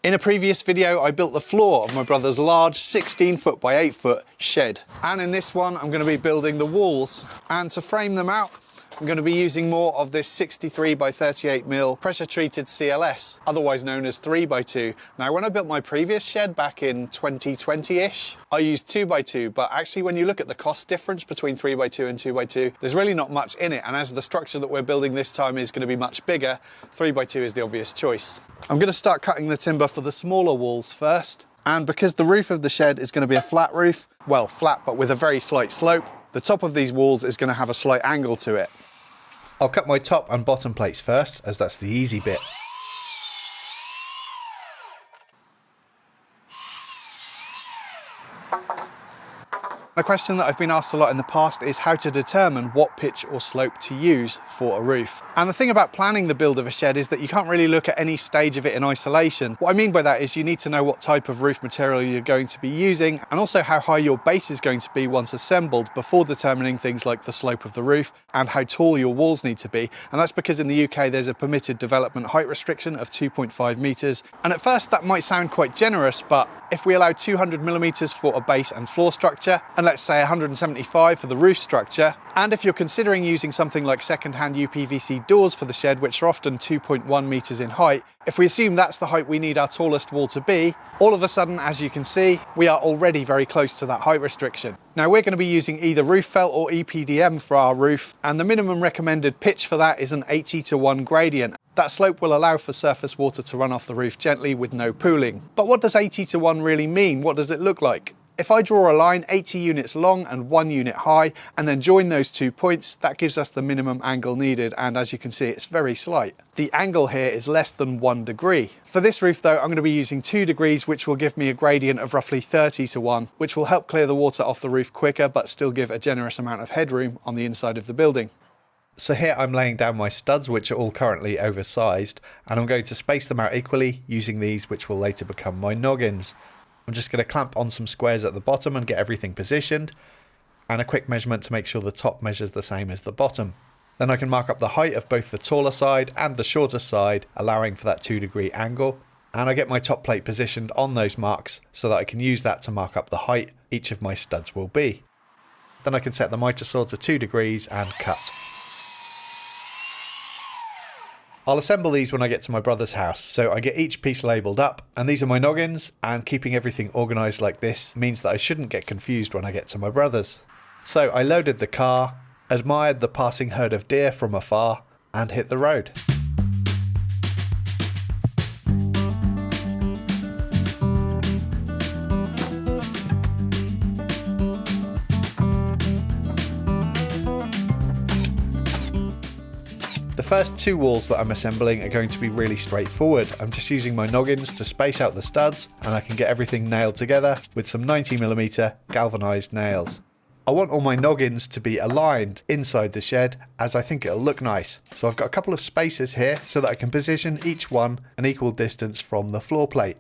In a previous video, I built the floor of my brother's large 16-foot by 8-foot shed. And in this one, I'm going to be building the walls. And to frame them out, I'm going to be using more of this 63 by 38mm pressure treated CLS, otherwise known as 3x2. Now, when I built my previous shed back in 2020-ish, I used 2x2, but actually when you look at the cost difference between 3x2 and 2x2, there's really not much in it. And as the structure that we're building this time is going to be much bigger, 3x2 is the obvious choice. I'm going to start cutting the timber for the smaller walls first. And because the roof of the shed is going to be a flat roof, well, flat, but with a very slight slope, the top of these walls is going to have a slight angle to it. I'll cut my top and bottom plates first, as that's the easy bit. A question that I've been asked a lot in the past is how to determine what pitch or slope to use for a roof. And the thing about planning the build of a shed is that you can't really look at any stage of it in isolation. What I mean by that is you need to know what type of roof material you're going to be using and also how high your base is going to be once assembled before determining things like the slope of the roof and how tall your walls need to be. And that's because in the UK there's a permitted development height restriction of 2.5 metres. And at first that might sound quite generous, but if we allow 200mm for a base and floor structure, and let's say 175 for the roof structure, and if you're considering using something like second-hand UPVC doors for the shed, which are often 2.1 metres in height, if we assume that's the height we need our tallest wall to be, all of a sudden, as you can see, we are already very close to that height restriction. Now we're going to be using either roof felt or EPDM for our roof, and the minimum recommended pitch for that is an 80:1 gradient. That slope will allow for surface water to run off the roof gently with no pooling. But what does 80:1 really mean? What does it look like? If I draw a line 80 units long and 1 unit high and then join those 2 points, that gives us the minimum angle needed, and as you can see it's very slight. The angle here is less than 1 degree. For this roof though, I'm going to be using 2 degrees, which will give me a gradient of roughly 30:1, which will help clear the water off the roof quicker but still give a generous amount of headroom on the inside of the building. So here I'm laying down my studs, which are all currently oversized, and I'm going to space them out equally using these, which will later become my noggins. I'm just going to clamp on some squares at the bottom and get everything positioned, and a quick measurement to make sure the top measures the same as the bottom. Then I can mark up the height of both the taller side and the shorter side, allowing for that 2-degree angle, and I get my top plate positioned on those marks so that I can use that to mark up the height each of my studs will be. Then I can set the miter saw to 2 degrees and cut. I'll assemble these when I get to my brother's house, so I get each piece labelled up, and these are my noggins, and keeping everything organised like this means that I shouldn't get confused when I get to my brother's. So I loaded the car, admired the passing herd of deer from afar, and hit the road. The first 2 walls that I'm assembling are going to be really straightforward. I'm just using my noggins to space out the studs, and I can get everything nailed together with some 90mm galvanised nails. I want all my noggins to be aligned inside the shed, as I think it'll look nice. So I've got a couple of spaces here so that I can position each one an equal distance from the floor plate.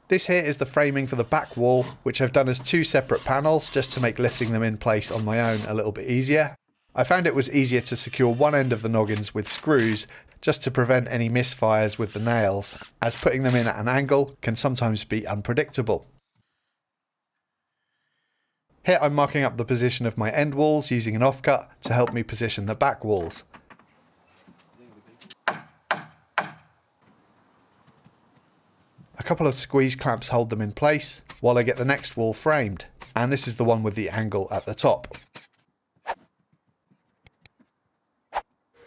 This here is the framing for the back wall, which I've done as 2 separate panels just to make lifting them in place on my own a little bit easier. I found it was easier to secure one end of the noggins with screws just to prevent any misfires with the nails, as putting them in at an angle can sometimes be unpredictable. Here I'm marking up the position of my end walls using an offcut to help me position the back walls. A couple of squeeze clamps hold them in place while I get the next wall framed, and this is the one with the angle at the top.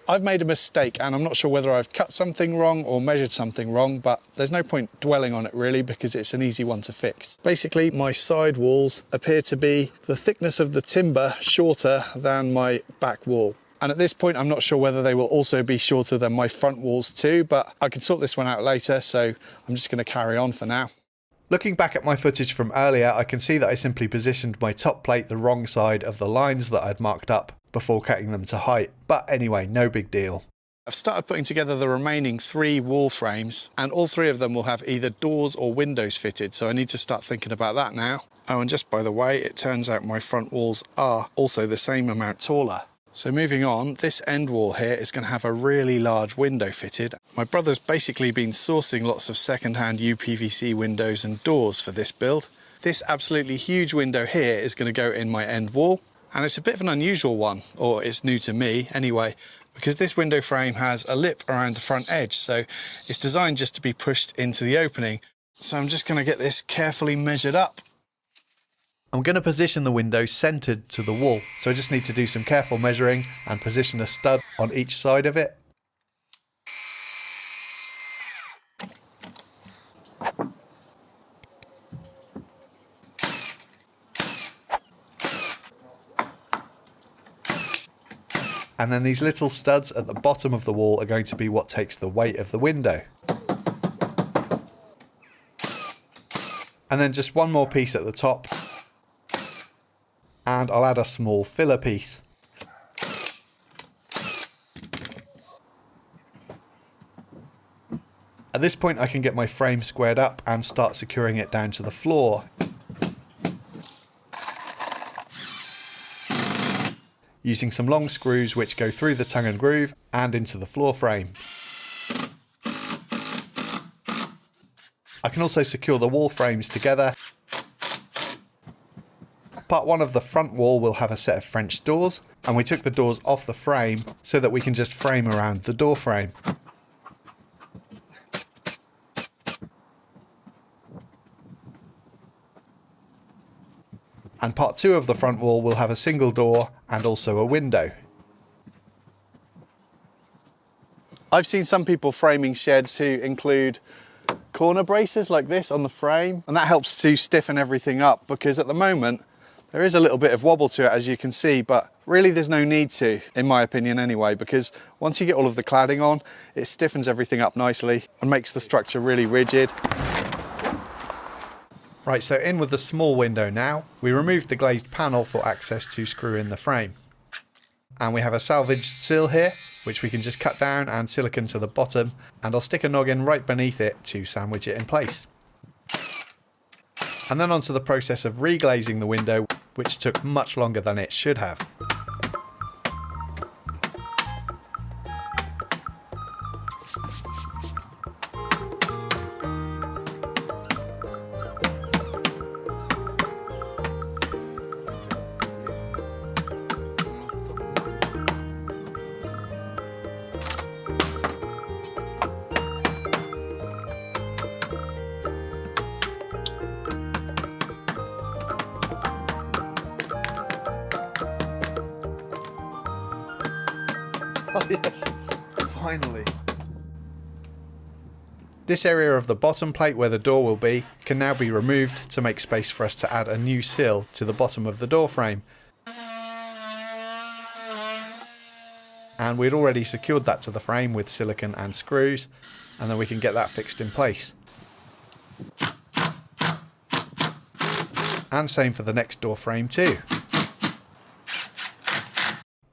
I've made a mistake and I'm not sure whether I've cut something wrong or measured something wrong, but there's no point dwelling on it really because it's an easy one to fix. Basically, my side walls appear to be the thickness of the timber shorter than my back wall. And at this point, I'm not sure whether they will also be shorter than my front walls too, but I can sort this one out later, so I'm just going to carry on for now. Looking back at my footage from earlier, I can see that I simply positioned my top plate the wrong side of the lines that I'd marked up before cutting them to height. But anyway, no big deal. I've started putting together the remaining 3 wall frames, and all 3 of them will have either doors or windows fitted, so I need to start thinking about that now. Oh, and just by the way, it turns out my front walls are also the same amount taller. So moving on, this end wall here is going to have a really large window fitted. My brother's basically been sourcing lots of second-hand UPVC windows and doors for this build. This absolutely huge window here is going to go in my end wall, and it's a bit of an unusual one, or it's new to me anyway, because this window frame has a lip around the front edge, so it's designed just to be pushed into the opening. So I'm just going to get this carefully measured up. I'm going to position the window centered to the wall, so I just need to do some careful measuring and position a stud on each side of it. And then these little studs at the bottom of the wall are going to be what takes the weight of the window. And then just one more piece at the top. And I'll add a small filler piece. At this point I can get my frame squared up and start securing it down to the floor. Using some long screws which go through the tongue and groove and into the floor frame. I can also secure the wall frames together. Part one of the front wall will have a set of French doors, and we took the doors off the frame so that we can just frame around the door frame. And part two of the front wall will have a single door and also a window. I've seen some people framing sheds who include corner braces like this on the frame, and that helps to stiffen everything up, because at the moment there is a little bit of wobble to it, as you can see, but really there's no need to, in my opinion anyway, because once you get all of the cladding on, it stiffens everything up nicely and makes the structure really rigid. Right, so in with the small window now. We removed the glazed panel for access to screw in the frame. And we have a salvaged sill here, which we can just cut down and silicone to the bottom, and I'll stick a noggin right beneath it to sandwich it in place. And then onto the process of reglazing the window, which took much longer than it should have. Oh yes, finally. This area of the bottom plate where the door will be can now be removed to make space for us to add a new sill to the bottom of the door frame. And we'd already secured that to the frame with silicone and screws, and then we can get that fixed in place. And same for the next door frame too.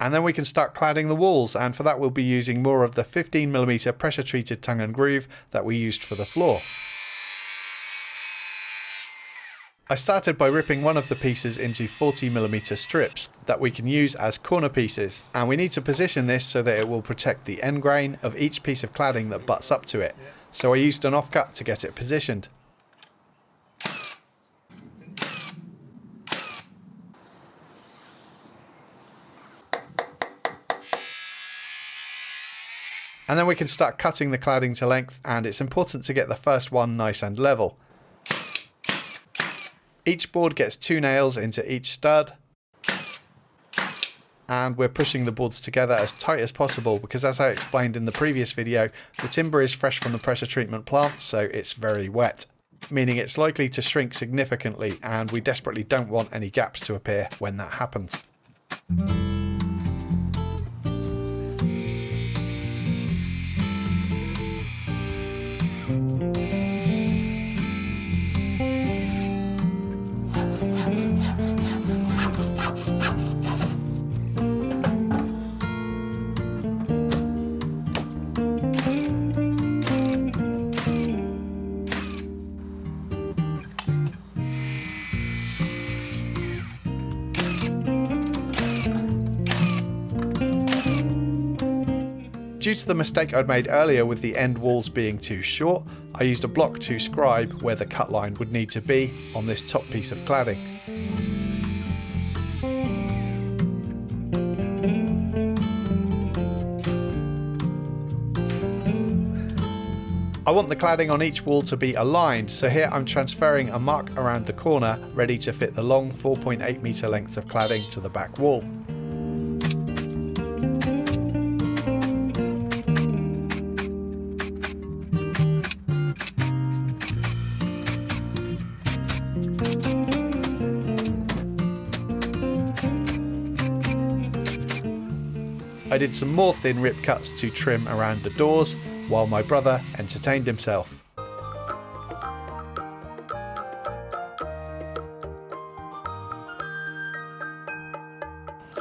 And then we can start cladding the walls, and for that we'll be using more of the 15mm pressure treated tongue and groove that we used for the floor. I started by ripping one of the pieces into 40mm strips that we can use as corner pieces, and we need to position this so that it will protect the end grain of each piece of cladding that butts up to it. So I used an offcut to get it positioned. And then we can start cutting the cladding to length, and it's important to get the first one nice and level. Each board gets 2 nails into each stud, and we're pushing the boards together as tight as possible because, as I explained in the previous video, the timber is fresh from the pressure treatment plant, so it's very wet, meaning it's likely to shrink significantly, and we desperately don't want any gaps to appear when that happens. Due to the mistake I'd made earlier with the end walls being too short, I used a block to scribe where the cut line would need to be on this top piece of cladding. I want the cladding on each wall to be aligned, so here I'm transferring a mark around the corner ready to fit the long 4.8 metre lengths of cladding to the back wall. I did some more thin rip cuts to trim around the doors, while my brother entertained himself.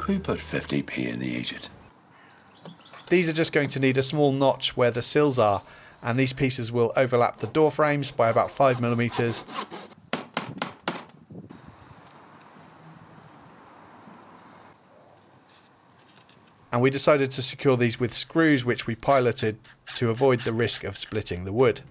Who put 50p in the agent? These are just going to need a small notch where the sills are, and these pieces will overlap the door frames by about 5mm. And we decided to secure these with screws which we piloted to avoid the risk of splitting the wood.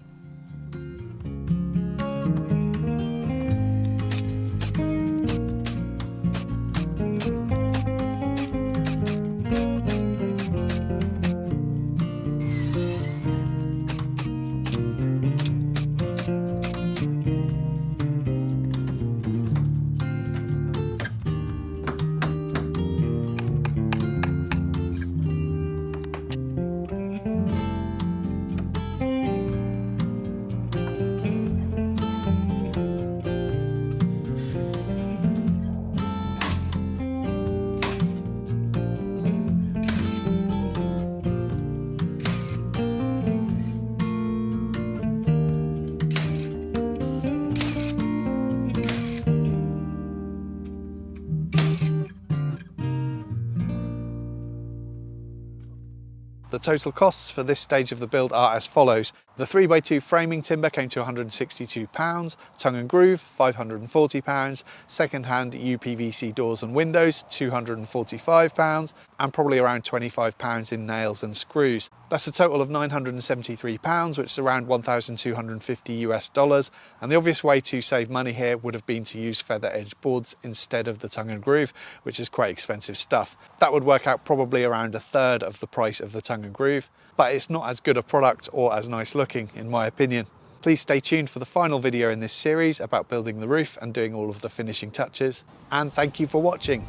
The total costs for this stage of the build are as follows. The 3x2 framing timber came to £162, tongue and groove £540, second-hand UPVC doors and windows £245, and probably around £25 in nails and screws. That's a total of £973, which is around $1,250 US, and the obvious way to save money here would have been to use feather edge boards instead of the tongue and groove, which is quite expensive stuff. That would work out probably around a third of the price of the tongue and groove, but it's not as good a product or as nice looking in my opinion. Please stay tuned for the final video in this series about building the roof and doing all of the finishing touches, and thank you for watching.